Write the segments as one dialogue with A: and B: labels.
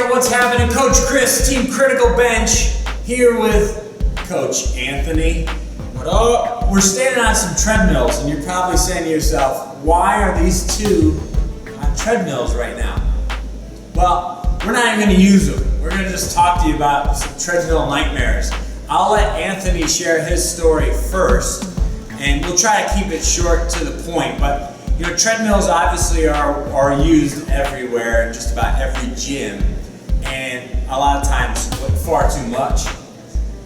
A: what's happening? Coach Chris, Team Critical Bench, here with Coach Anthony. What up? We're standing on some treadmills, and you're probably saying to yourself, why are these two on treadmills right now? Well, we're not even going to use them. We're going to just talk to you about some treadmill nightmares. I'll let Anthony share his story first, and we'll try to keep it short to the point. But you know, treadmills obviously are used everywhere in just about every gym, and a lot of times far too much,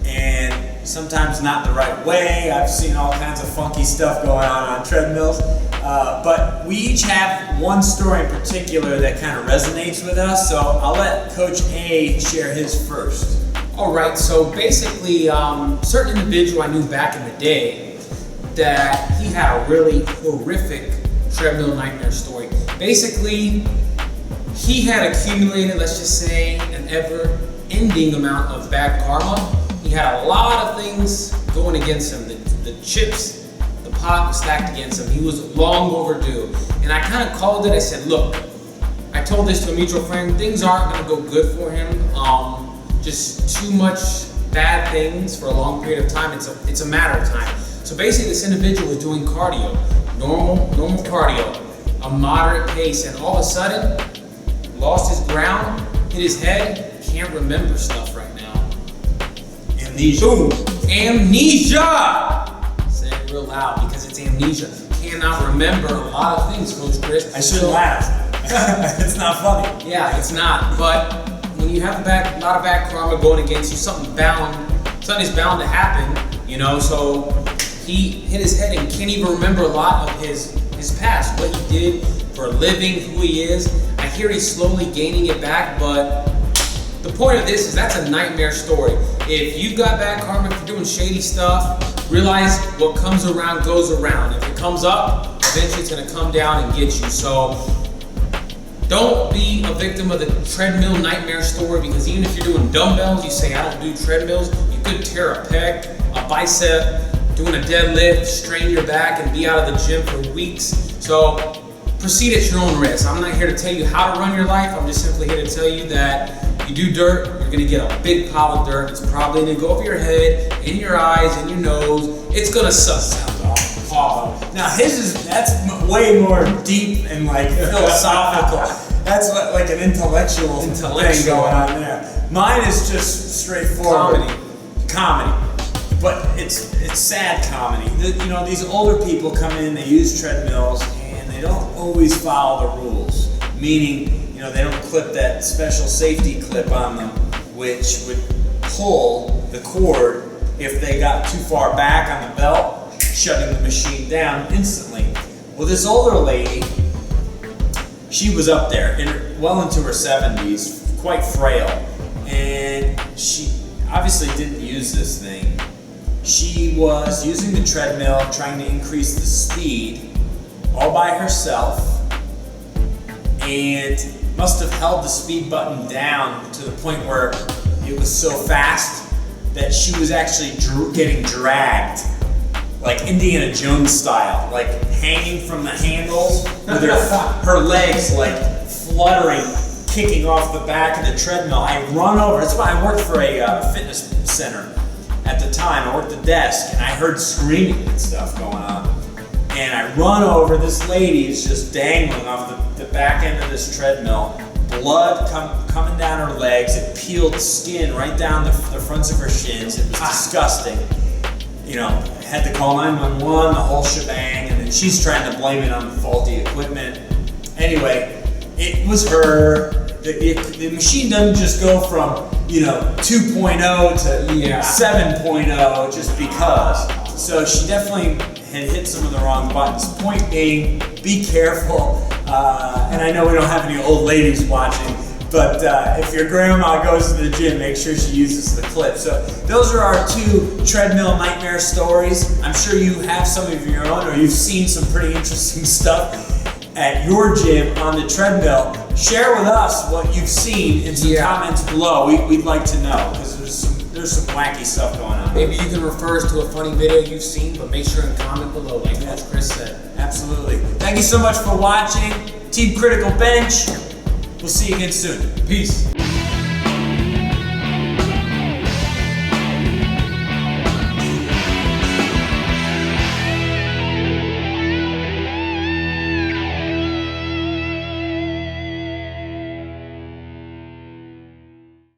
A: and sometimes not the right way. I've seen all kinds of funky stuff going on treadmills, but we each have one story in particular that kind of resonates with us, so I'll let Coach A share his first.
B: All right, so basically, certain individual I knew back in the day that he had a really horrific treadmill nightmare story. Basically, he had accumulated, let's just say, an ever-ending amount of bad karma. He had a lot of things going against him. The chips, the pot was stacked against him. He was long overdue. And I kind of called it. I said, look, I told this to a mutual friend, things aren't going to go good for him. Just too much bad things for a long period of time. It's a matter of time. So basically, this individual was doing cardio, normal cardio, a moderate pace, and all of a sudden, lost his ground, hit his head, can't remember stuff right now.
A: Amnesia.
B: Boom! Amnesia! Say it real loud because it's amnesia. Cannot remember a lot of things, Coach Chris.
A: I shouldn't laugh. It's not funny.
B: Yeah, it's not. But when you have a lot of bad karma going against you, something is bound to happen, you know. So he hit his head and can't even remember a lot of his past, what he did for a living, who he is. I hear he's slowly gaining it back, but the point of this is that's a nightmare story. If you've got bad karma, if you're doing shady stuff, realize what comes around goes around. If it comes up, eventually it's going to come down and get you. So don't be a victim of the treadmill nightmare story, because even if you're doing dumbbells, you say, I don't do treadmills, you could tear a pec, a bicep, doing a deadlift, strain your back, and be out of the gym for weeks. So proceed at your own risk. I'm not here to tell you how to run your life. I'm just simply here to tell you that you do dirt, you're gonna get a big pile of dirt. It's probably gonna go over your head, in your eyes, in your nose. It's gonna suck. Sounds awful.
A: Now that's way more deep and like philosophical. That's like an intellectual thing going on there. Mine is just straightforward comedy. But it's sad comedy. You know, these older people come in, they use treadmills, and they don't always follow the rules. Meaning, you know, they don't clip that special safety clip on them, which would pull the cord if they got too far back on the belt, shutting the machine down instantly. Well, this older lady, she was up there, well into her 70s, quite frail, and she obviously didn't use this thing. She was using the treadmill, trying to increase the speed all by herself, and must have held the speed button down to the point where it was so fast that she was actually getting dragged, like Indiana Jones style, like hanging from the handles with her legs like fluttering, kicking off the back of the treadmill. I run over. That's why I worked for a fitness center. At the time, I worked the desk, and I heard screaming and stuff going on. And I run over, this lady is just dangling off the back end of this treadmill, blood coming down her legs, it peeled skin right down the fronts of her shins. It was disgusting. You know, had to call 911, the whole shebang, and then she's trying to blame it on the faulty equipment. Anyway, it was her. The machine doesn't just go from, you know, 2.0 to 7.0 just because. So she definitely had hit some of the wrong buttons. Point being, be careful. And I know we don't have any old ladies watching, but if your grandma goes to the gym, make sure she uses the clip. So those are our two treadmill nightmare stories. I'm sure you have some of your own, or you've seen some pretty interesting stuff at your gym on the treadmill. Share with us what you've seen in some comments below. We'd like to know, because there's some wacky stuff going on.
B: Maybe you can refer us to a funny video you've seen, but make sure and comment below, like Coach Chris said.
A: Absolutely. Thank you so much for watching. Team Critical Bench. We'll see you again soon.
B: Peace.